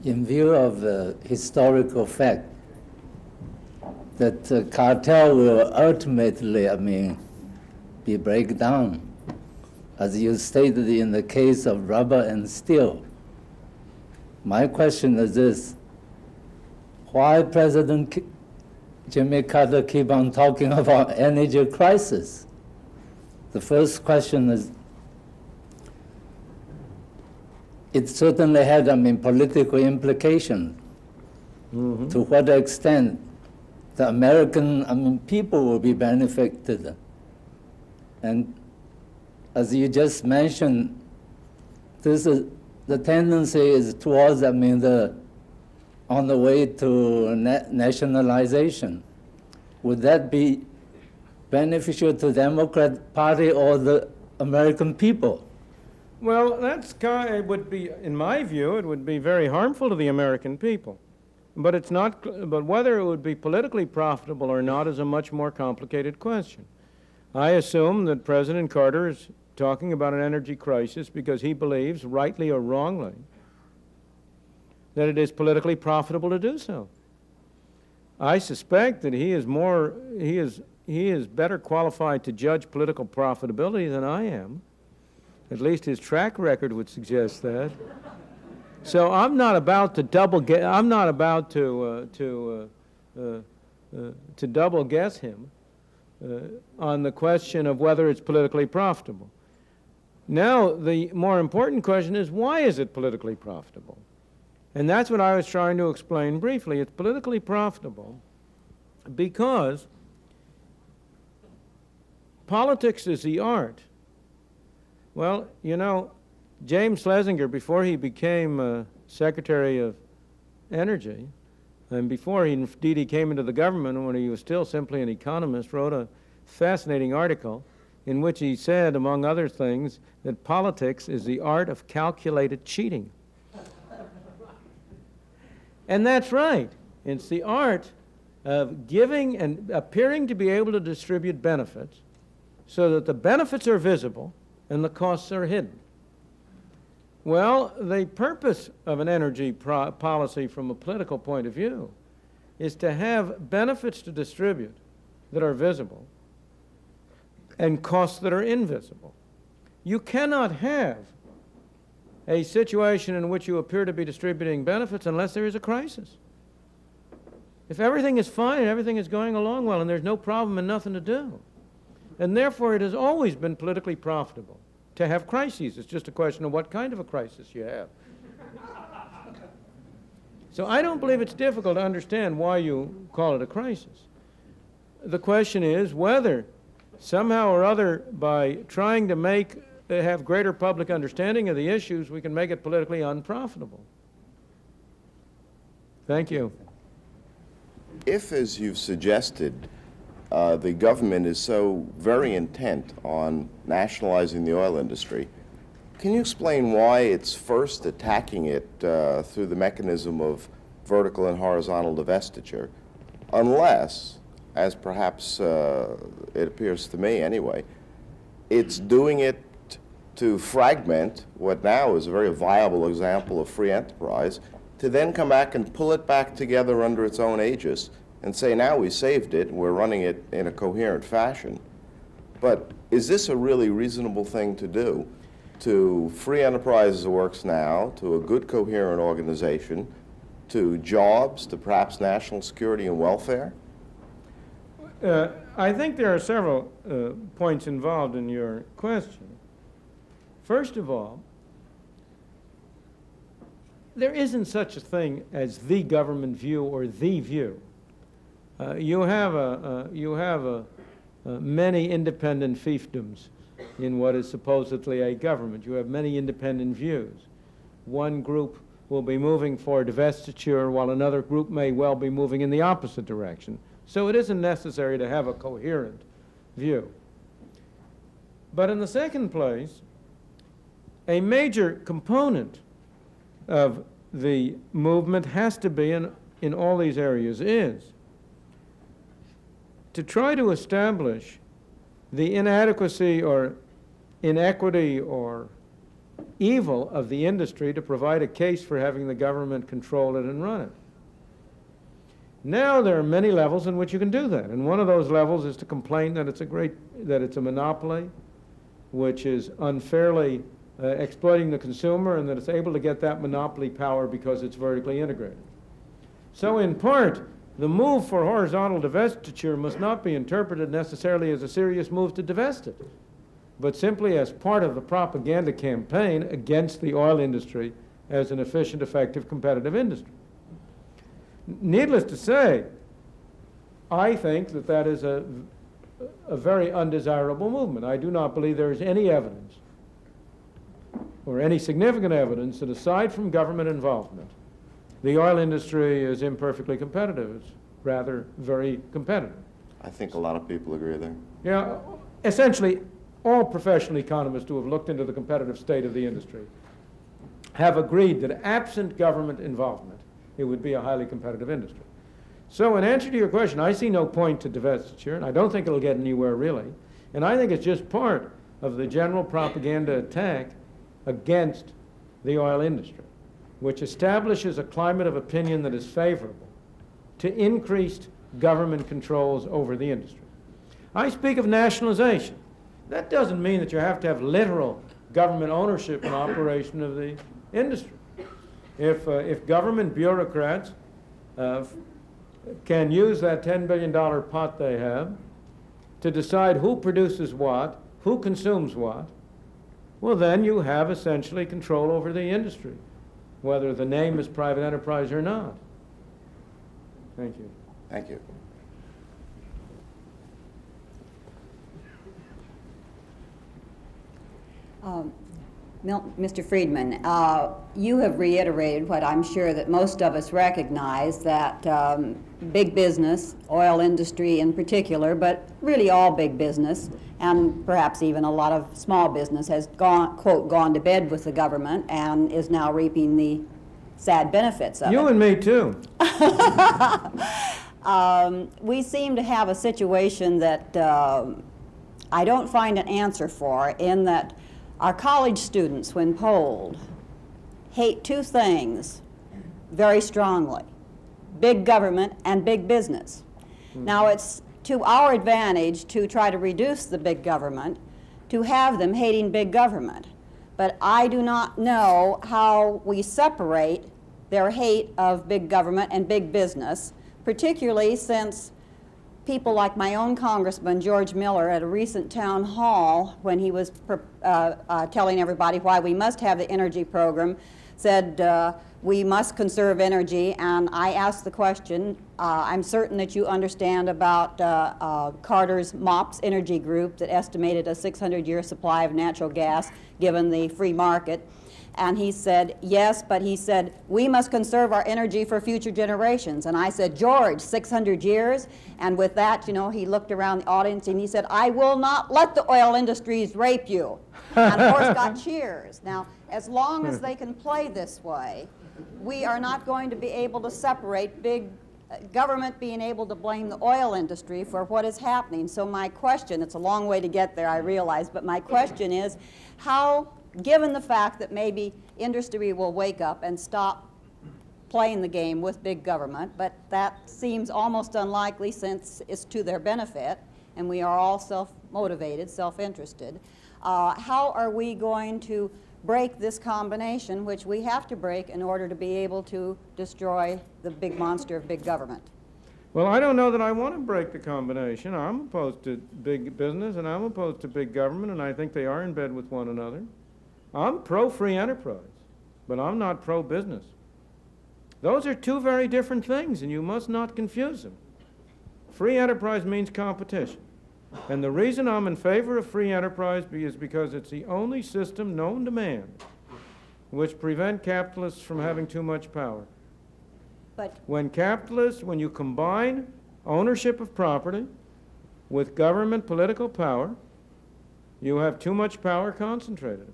In view of the historical fact that the cartel will ultimately, be break down, as you stated in the case of rubber and steel. My question is this: why President Jimmy Carter keep on talking about energy crisis? The first question is, it certainly had, political implication. Mm-hmm. To what extent the American, people will be benefited. And as you just mentioned, the tendency is towards, on the way to nationalization. Would that be beneficial to the Democrat Party or the American people? Well, it would be, in my view, it would be very harmful to the American people. But it's not. But whether it would be politically profitable or not is a much more complicated question. I assume that President Carter is talking about an energy crisis because he believes, rightly or wrongly, that it is politically profitable to do so. I suspect that he is better qualified to judge political profitability than I am. At least his track record would suggest that. So I'm not about to double guess him on the question of whether it's politically profitable. Now, the more important question is, why is it politically profitable? And that's what I was trying to explain briefly. It's politically profitable because politics is the art. Well, James Schlesinger, before he became Secretary of Energy, and before he came into the government, when he was still simply an economist, wrote a fascinating article in which he said, among other things, that politics is the art of calculated cheating. And that's right. It's the art of giving and appearing to be able to distribute benefits so that the benefits are visible and the costs are hidden. Well, the purpose of an energy policy from a political point of view is to have benefits to distribute that are visible and costs that are invisible. You cannot have a situation in which you appear to be distributing benefits unless there is a crisis. If everything is fine and everything is going along well and there's no problem and nothing to do, and therefore it has always been politically profitable to have crises. It's just a question of what kind of a crisis you have. So I don't believe it's difficult to understand why you call it a crisis. The question is whether somehow or other, by trying to have greater public understanding of the issues, we can make it politically unprofitable. Thank you. If, as you've suggested, the government is so very intent on nationalizing the oil industry, can you explain why it's first attacking it through the mechanism of vertical and horizontal divestiture, unless, as perhaps it appears to me anyway, it's doing it to fragment what now is a very viable example of free enterprise, to then come back and pull it back together under its own aegis and say, now we saved it, we're running it in a coherent fashion. But is this a really reasonable thing to do? To free enterprise as it works now, to a good coherent organization, to jobs, to perhaps national security and welfare? I think there are several points involved in your question. First of all, there isn't such a thing as the government view or the view. You have many independent fiefdoms in what is supposedly a government. You have many independent views. One group will be moving for divestiture while another group may well be moving in the opposite direction. So it isn't necessary to have a coherent view. But in the second place, a major component of the movement has to be in all these areas is to try to establish the inadequacy or inequity or evil of the industry to provide a case for having the government control it and run it. Now there are many levels in which you can do that, and one of those levels is to complain that it's a monopoly, which is unfairly exploiting the consumer, and that it's able to get that monopoly power because it's vertically integrated. So in part, the move for horizontal divestiture must not be interpreted necessarily as a serious move to divest it, but simply as part of the propaganda campaign against the oil industry as an efficient, effective, competitive industry. Needless to say, I think that that is a very undesirable movement. I do not believe there is any evidence, or any significant evidence, that aside from government involvement, the oil industry is imperfectly competitive. It's rather very competitive. I think a lot of people agree there. Yeah, essentially, all professional economists who have looked into the competitive state of the industry have agreed that absent government involvement, it would be a highly competitive industry. So in answer to your question, I see no point to divestiture, and I don't think it'll get anywhere really. And I think it's just part of the general propaganda attack against the oil industry, which establishes a climate of opinion that is favorable to increased government controls over the industry. I speak of nationalization. That doesn't mean that you have to have literal government ownership and operation of the industry. If government bureaucrats can use that $10 billion pot they have to decide who produces what, who consumes what, well, then you have essentially control over the industry, whether the name is private enterprise or not. Thank you. Thank you. Mr. Friedman, you have reiterated what I'm sure that most of us recognize, that big business, oil industry in particular, but really all big business, and perhaps even a lot of small business, has gone, quote, gone to bed with the government and is now reaping the sad benefits of it. You and me too. We seem to have a situation that I don't find an answer for, in that our college students, when polled, hate two things very strongly: big government and big business. Now, it's to our advantage to try to reduce the big government, to have them hating big government. But I do not know how we separate their hate of big government and big business, particularly since people like my own Congressman, George Miller, at a recent town hall, when he was telling everybody why we must have the energy program, said we must conserve energy. And I asked the question, I'm certain that you understand about Carter's MOPS energy group that estimated a 600-year supply of natural gas given the free market. And he said, yes, but he said, we must conserve our energy for future generations. And I said, George, 600 years? And with that, you know, he looked around the audience and he said, I will not let the oil industries rape you. And of course got cheers. Now, as long as they can play this way, we are not going to be able to separate big government being able to blame the oil industry for what is happening. So my question, it's a long way to get there, I realize, but my question is, how, given the fact that maybe industry will wake up and stop playing the game with big government, but that seems almost unlikely since it's to their benefit, and we are all self-motivated, self-interested, how are we going to break this combination, which we have to break in order to be able to destroy the big monster of big government? Well, I don't know that I want to break the combination. I'm opposed to big business and I'm opposed to big government, and I think they are in bed with one another. I'm pro-free enterprise, but I'm not pro-business. Those are two very different things, and you must not confuse them. Free enterprise means competition. And the reason I'm in favor of free enterprise is because it's the only system known to man which prevent capitalists from having too much power. But when you combine ownership of property with government political power, you have too much power concentrated.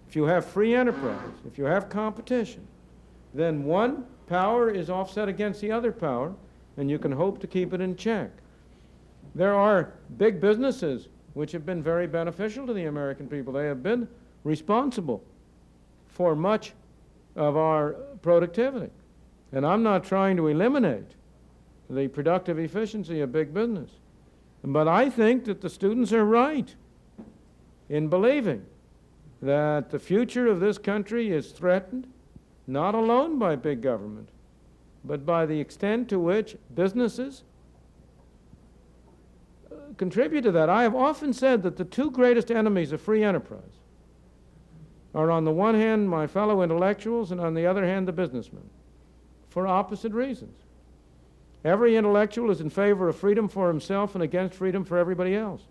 If you have free enterprise, if you have competition, then one power is offset against the other power, and you can hope to keep it in check. There are big businesses which have been very beneficial to the American people. They have been responsible for much of our productivity. And I'm not trying to eliminate the productive efficiency of big business. But I think that the students are right in believing that the future of this country is threatened not alone by big government, but by the extent to which businesses contribute to that. I have often said that the two greatest enemies of free enterprise are, on the one hand, my fellow intellectuals, and on the other hand, the businessmen, for opposite reasons. Every intellectual is in favor of freedom for himself and against freedom for everybody else.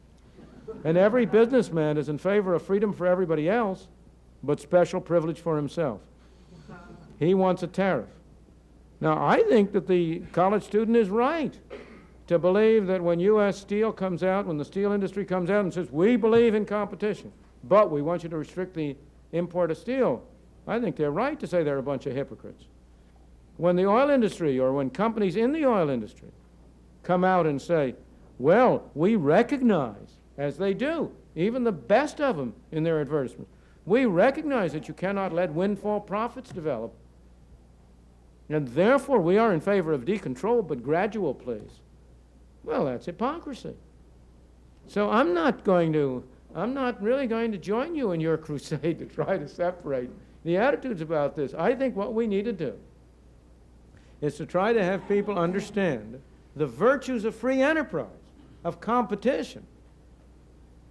And every businessman is in favor of freedom for everybody else, but special privilege for himself. He wants a tariff. Now, I think that the college student is right to believe that when U.S. Steel comes out, when the steel industry comes out and says, we believe in competition, but we want you to restrict the import of steel, I think they're right to say they're a bunch of hypocrites. When the oil industry, or when companies in the oil industry come out and say, well, we recognize, as they do, even the best of them in their advertisements, we recognize that you cannot let windfall profits develop, and therefore we are in favor of decontrol, but gradual, please. Well, that's hypocrisy. So I'm not really going to join you in your crusade to try to separate the attitudes about this. I think what we need to do is to try to have people understand the virtues of free enterprise, of competition.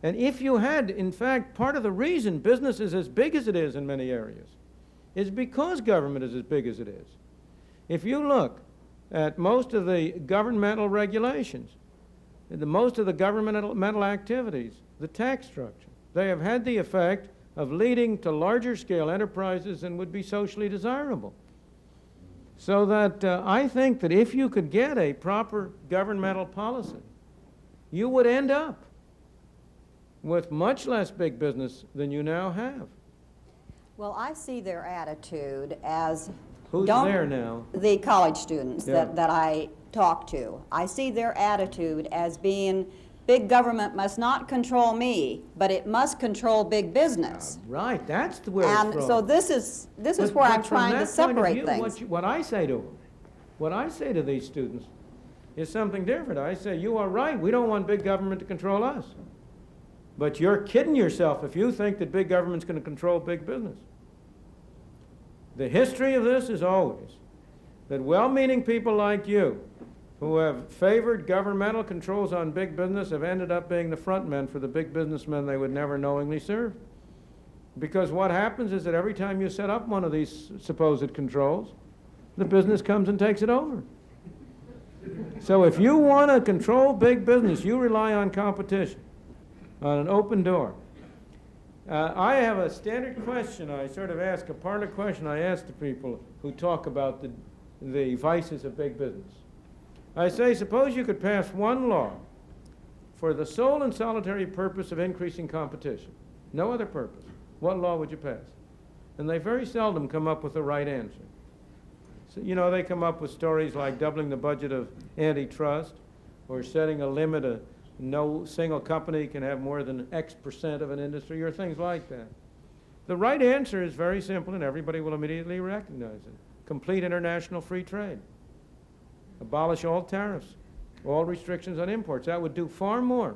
And if you had, in fact, part of the reason business is as big as it is in many areas is because government is as big as it is. If you look at most of the governmental regulations, most of the governmental activities, the tax structure, they have had the effect of leading to larger scale enterprises than would be socially desirable. So that I think that if you could get a proper governmental policy, you would end up with much less big business than you now have. Well, I see their attitude as... Who's there now? The college students Yeah. that I talk to. I see their attitude as being, big government must not control me, but it must control big business. Right, that's the where it's And from. so this is where I'm trying to separate things. What I say to them, what I say to these students is something different. I say, you are right, we don't want big government to control us. But you're kidding yourself if you think that big government's going to control big business. The history of this is always that well-meaning people like you, who have favored governmental controls on big business, have ended up being the front men for the big businessmen they would never knowingly serve. Because what happens is that every time you set up one of these supposed controls, the business comes and takes it over. So if you want to control big business, you rely on competition, on an open door. I have a standard question. I sort of ask a parlor question I ask to people who talk about the vices of big business. I say, suppose you could pass one law for the sole and solitary purpose of increasing competition. No other purpose. What law would you pass? And they very seldom come up with the right answer. So, you know, they come up with stories like doubling the budget of antitrust or setting a limit no single company can have more than X percent of an industry, or things like that. The right answer is very simple, and everybody will immediately recognize it. Complete international free trade. Abolish all tariffs, all restrictions on imports. That would do far more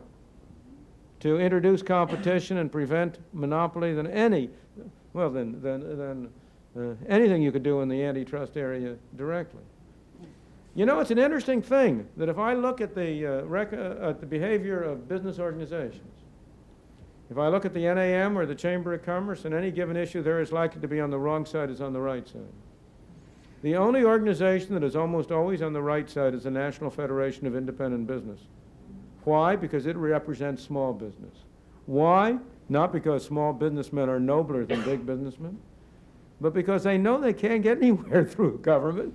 to introduce competition and prevent monopoly than anything you could do in the antitrust area directly. You know, it's an interesting thing that if I look at the behavior of business organizations, if I look at the NAM or the Chamber of Commerce, on any given issue, they're as likely to be on the wrong side as on the right side. The only organization that is almost always on the right side is the National Federation of Independent Business. Why? Because it represents small business. Why? Not because small businessmen are nobler than big businessmen, but because they know they can't get anywhere through government,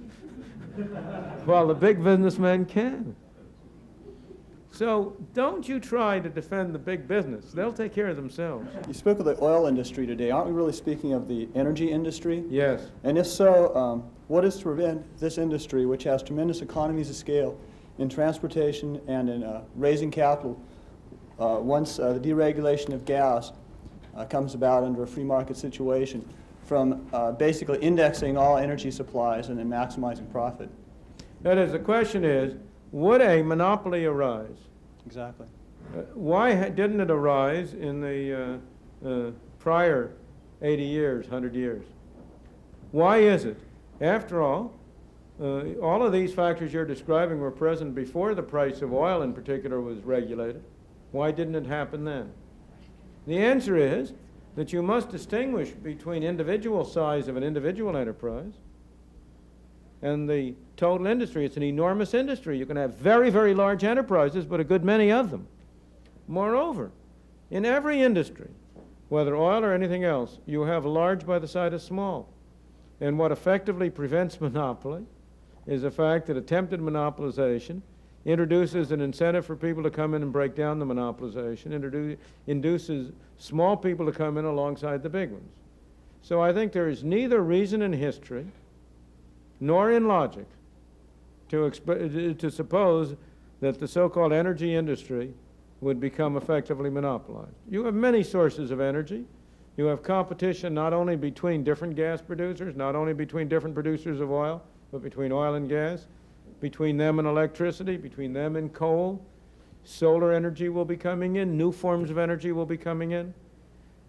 while the big businessmen can. So don't you try to defend the big business. They'll take care of themselves. You spoke of the oil industry today. Aren't we really speaking of the energy industry? Yes. And if so, what is to prevent this industry, which has tremendous economies of scale in transportation and in raising capital, once the deregulation of gas comes about under a free market situation, from basically indexing all energy supplies and then maximizing profit. That is, the question is, would a monopoly arise? Exactly. Why didn't it arise in the prior 80 years, 100 years? Why is it? After all of these factors you're describing were present before the price of oil in particular was regulated. Why didn't it happen then? The answer is that you must distinguish between individual size of an individual enterprise and the total industry. It's an enormous industry. You can have very, very large enterprises, but a good many of them. Moreover, in every industry, whether oil or anything else, you have large by the side of small. And what effectively prevents monopoly is the fact that attempted monopolization introduces an incentive for people to come in and break down the monopolization, induces small people to come in alongside the big ones. So I think there is neither reason in history nor in logic to suppose that the so-called energy industry would become effectively monopolized. You have many sources of energy. You have competition not only between different gas producers, not only between different producers of oil, but between oil and gas, between them and electricity, between them and coal. Solar energy will be coming in, new forms of energy will be coming in.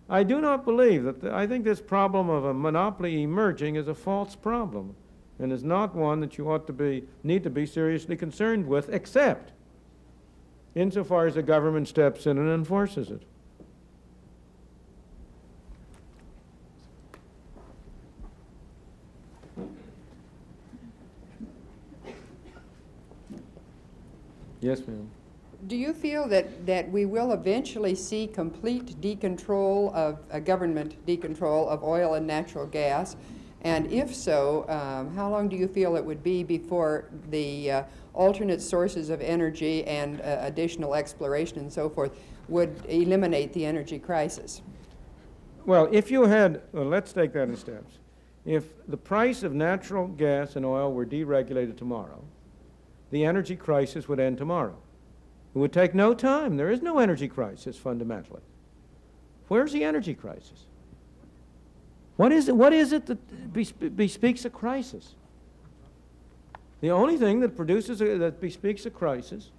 I do not believe that, I think this problem of a monopoly emerging is a false problem and is not one that you need to be seriously concerned with, except insofar as the government steps in and enforces it. Yes, ma'am. Do you feel that we will eventually see complete decontrol of government decontrol of oil and natural gas? And if so, how long do you feel it would be before the alternate sources of energy and additional exploration and so forth would eliminate the energy crisis? Well, if you had, let's take that in steps. If the price of natural gas and oil were deregulated tomorrow, the energy crisis would end tomorrow. It would take no time. There is no energy crisis fundamentally. Where's the energy crisis? What is it that bespeaks a crisis? The only thing that that bespeaks a crisis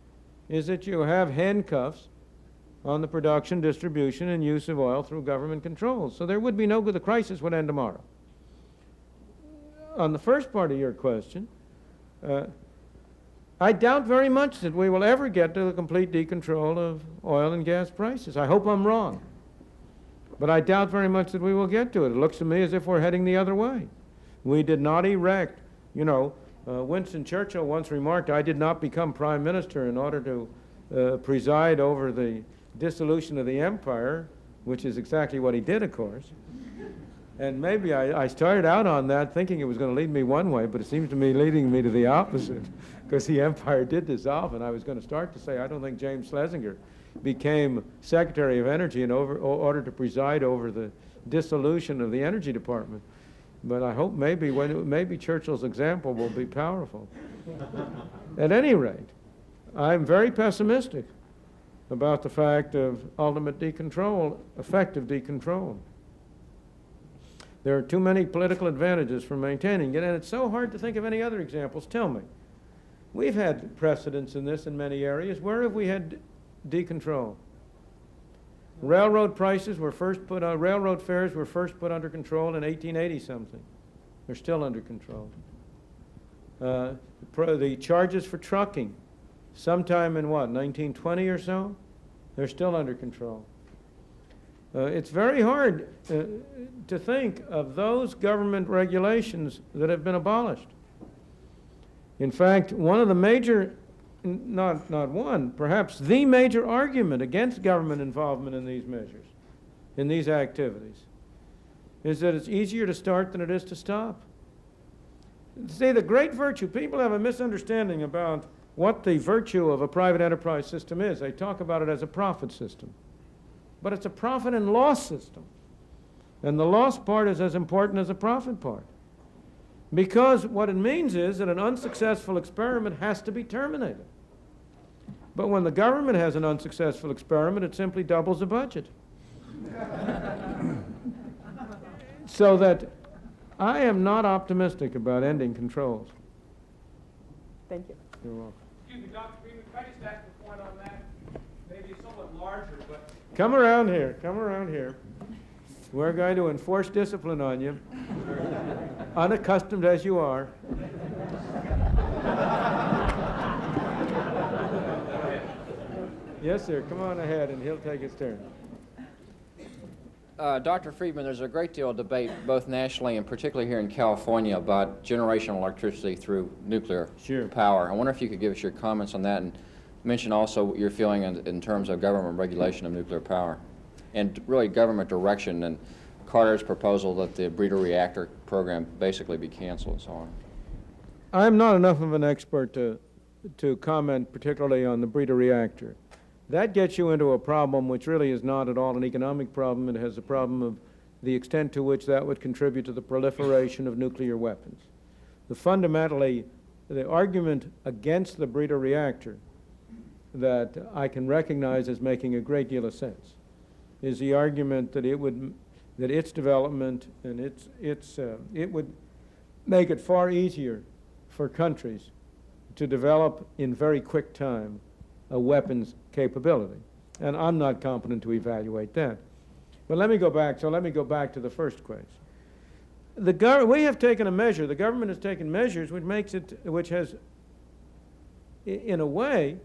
is that you have handcuffs on the production, distribution, and use of oil through government controls. So there would be the crisis would end tomorrow. On the first part of your question, I doubt very much that we will ever get to the complete decontrol of oil and gas prices. I hope I'm wrong. But I doubt very much that we will get to it. It looks to me as if we're heading the other way. We did not erect, Winston Churchill once remarked, I did not become prime minister in order to preside over the dissolution of the empire, which is exactly what he did, of course. And maybe I started out on that thinking it was going to lead me one way, but it seems to me leading me to the opposite, because the empire did dissolve, and I was going to start to say I don't think James Schlesinger became Secretary of Energy in order to preside over the dissolution of the Energy Department. But I hope maybe Churchill's example will be powerful. At any rate, I'm very pessimistic about the fact of ultimate decontrol, effective decontrol. There are too many political advantages for maintaining it, and it's so hard to think of any other examples. Tell me. We've had precedents in this in many areas. Where have we had decontrol? Railroad prices were first put on, railroad fares were first put under control in 1880-something. They're still under control. The charges for trucking, sometime in 1920 or so? They're still under control. It's very hard to think of those government regulations that have been abolished. In fact, one of the major, not one, perhaps the major argument against government involvement in these measures, in these activities, is that it's easier to start than it is to stop. See, the great virtue, people have a misunderstanding about what the virtue of a private enterprise system is. They talk about it as a profit system. But it's a profit and loss system. And the loss part is as important as the profit part. Because what it means is that an unsuccessful experiment has to be terminated. But when the government has an unsuccessful experiment, it simply doubles the budget. So that I am not optimistic about ending controls. Thank you. You're welcome. Excuse me, Dr. Friedman, can I just ask a point on that? Maybe somewhat larger, but Come around here, come around here. We're going to enforce discipline on you, unaccustomed as you are. Yes, sir, come on ahead and he'll take his turn. Dr. Friedman, there's a great deal of debate, both nationally and particularly here in California, about generational electricity through nuclear power. I wonder if you could give us your comments on that and mention also what you're feeling in terms of government regulation of nuclear power and really government direction and Carter's proposal that the breeder reactor program basically be canceled and so on. I'm not enough of an expert to comment particularly on the breeder reactor. That gets you into a problem which really is not at all an economic problem. It has a problem of the extent to which that would contribute to the proliferation of nuclear weapons. Fundamentally, the argument against the breeder reactor that I can recognize as making a great deal of sense is the argument that that its development and it would make it far easier for countries to develop in very quick time a weapons capability. And I'm not competent to evaluate that. But let me go back to the first question. We have taken a measure, the government has taken measures which has, in a way,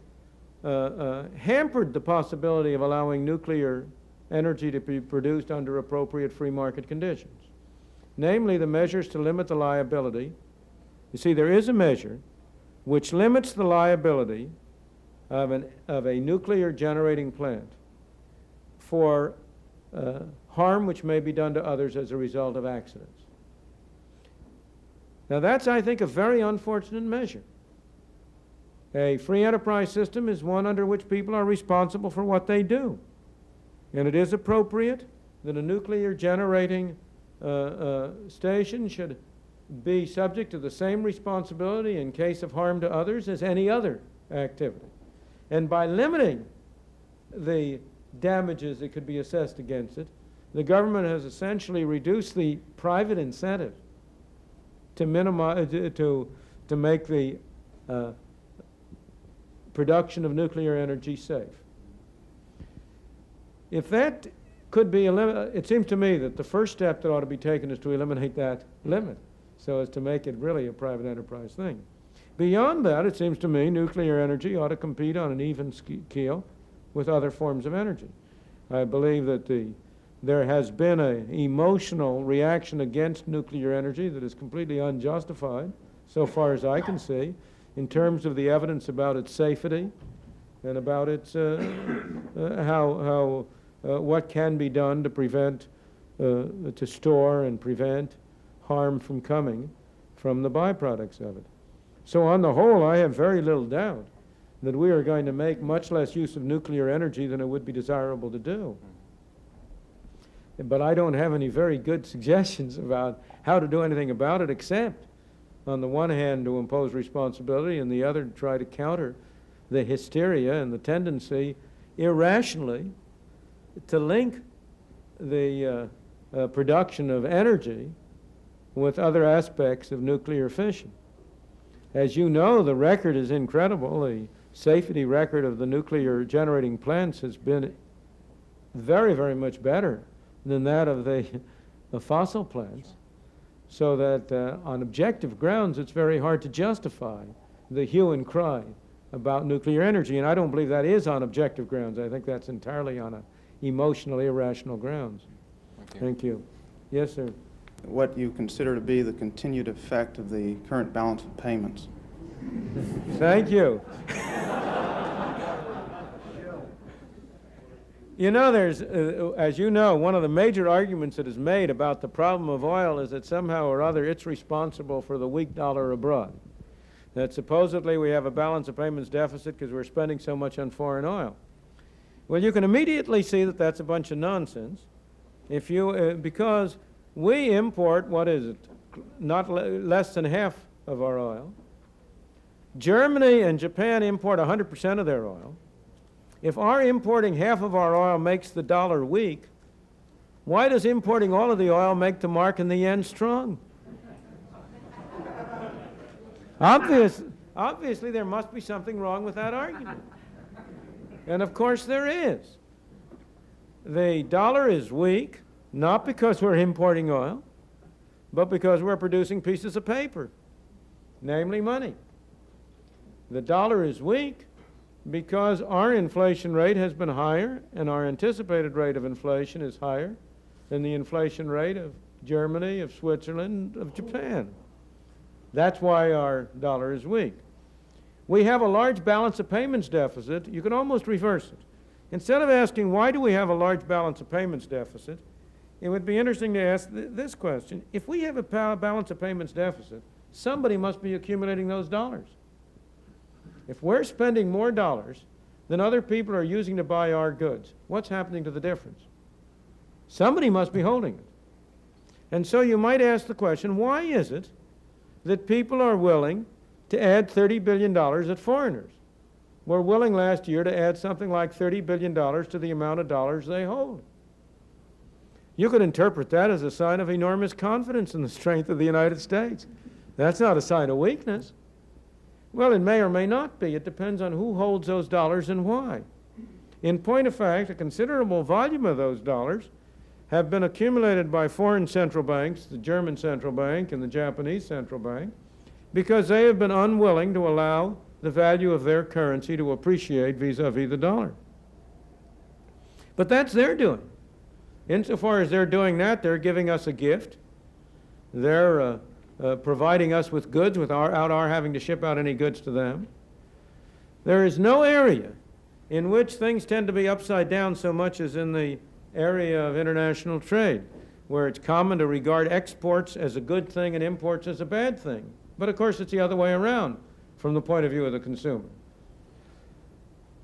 hampered the possibility of allowing nuclear energy to be produced under appropriate free market conditions. Namely, the measures to limit the liability. You see, there is a measure which limits the liability of a nuclear generating plant for harm which may be done to others as a result of accidents. Now that's, I think, a very unfortunate measure. A free enterprise system is one under which people are responsible for what they do. And it is appropriate that a nuclear generating station should be subject to the same responsibility in case of harm to others as any other activity. And by limiting the damages that could be assessed against it, the government has essentially reduced the private incentive to minimize, to make the production of nuclear energy safe. If that could be eliminated, it seems to me that the first step that ought to be taken is to eliminate that limit so as to make it really a private enterprise thing. Beyond that, it seems to me nuclear energy ought to compete on an even keel with other forms of energy. I believe that there has been an emotional reaction against nuclear energy that is completely unjustified, so far as I can see, in terms of the evidence about its safety and about its what can be done to prevent, to store and prevent harm from coming from the byproducts of it. So on the whole, I have very little doubt that we are going to make much less use of nuclear energy than it would be desirable to do. But I don't have any very good suggestions about how to do anything about it, except, on the one hand, to impose responsibility, and the other, to try to counter the hysteria and the tendency, irrationally, to link the production of energy with other aspects of nuclear fission. As you know, the record is incredible. The safety record of the nuclear generating plants has been very, very much better than that of the fossil plants, so that on objective grounds it's very hard to justify the hue and cry about nuclear energy, and I don't believe that is on objective grounds. I think that's entirely on emotionally irrational grounds. Thank you. Yes, sir. What you consider to be the continued effect of the current balance of payments. Thank you. You know, there's, as you know, one of the major arguments that is made about the problem of oil is that somehow or other it's responsible for the weak dollar abroad. That supposedly we have a balance of payments deficit because we're spending so much on foreign oil. Well, you can immediately see that that's a bunch of nonsense. If you, because we import, what is it, not less than half of our oil. Germany and Japan import 100% of their oil. If our importing half of our oil makes the dollar weak, Why does importing all of the oil make the mark and the yen strong? Obviously, there must be something wrong with that argument. And of course there is. The dollar is weak, not because we're importing oil, but because we're producing pieces of paper, namely money. The dollar is weak because our inflation rate has been higher, and our anticipated rate of inflation is higher than the inflation rate of Germany, of Switzerland, of Japan. That's why our dollar is weak. We have a large balance of payments deficit. You can almost reverse it. Instead of asking, why do we have a large balance of payments deficit, it would be interesting to ask this question. If we have a balance of payments deficit, somebody must be accumulating those dollars. If we're spending more dollars than other people are using to buy our goods, what's happening to the difference? Somebody must be holding it. And so you might ask the question, why is it that people are willing to add $30 billion at foreigners? Were willing last year to add something like $30 billion to the amount of dollars they hold. You could interpret that as a sign of enormous confidence in the strength of the United States. That's not a sign of weakness. Well, it may or may not be. It depends on who holds those dollars and why. In point of fact, a considerable volume of those dollars have been accumulated by foreign central banks, the German central bank and the Japanese central bank, because they have been unwilling to allow the value of their currency to appreciate vis-a-vis the dollar. But that's their doing. Insofar as they're doing that, they're giving us a gift. They're providing us with goods without our having to ship out any goods to them. There is no area in which things tend to be upside down so much as in the area of international trade, where it's common to regard exports as a good thing and imports as a bad thing. But of course it's the other way around from the point of view of the consumer.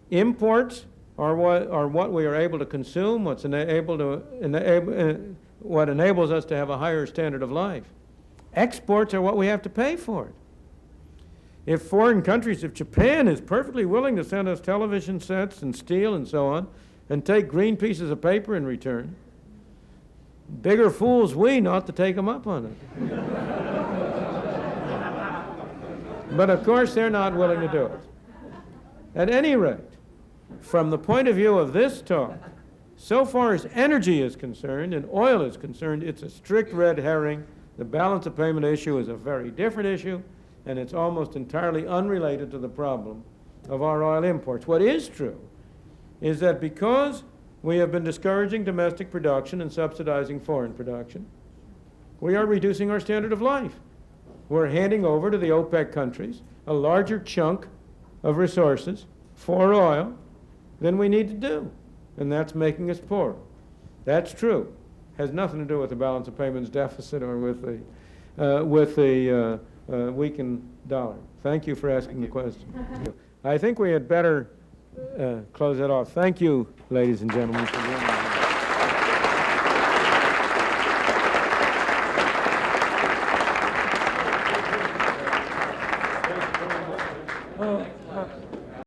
Imports are what we are able to consume, what enables us to have a higher standard of life. Exports are what we have to pay for it. If foreign countries, if Japan is perfectly willing to send us television sets and steel and so on, and take green pieces of paper in return, bigger fools we not to take them up on it. But of course they're not willing to do it. At any rate, from the point of view of this talk, so far as energy is concerned and oil is concerned, it's a strict red herring. The balance of payment issue is a very different issue, and it's almost entirely unrelated to the problem of our oil imports. What is true is that because we have been discouraging domestic production and subsidizing foreign production, we are reducing our standard of life. We're handing over to the OPEC countries a larger chunk of resources for oil than we need to do, and that's making us poorer. That's true. Has nothing to do with the balance of payments deficit or with the weakened dollar. Thank you for asking the question. I think we had better close it off. Thank you, ladies and gentlemen, for joining us.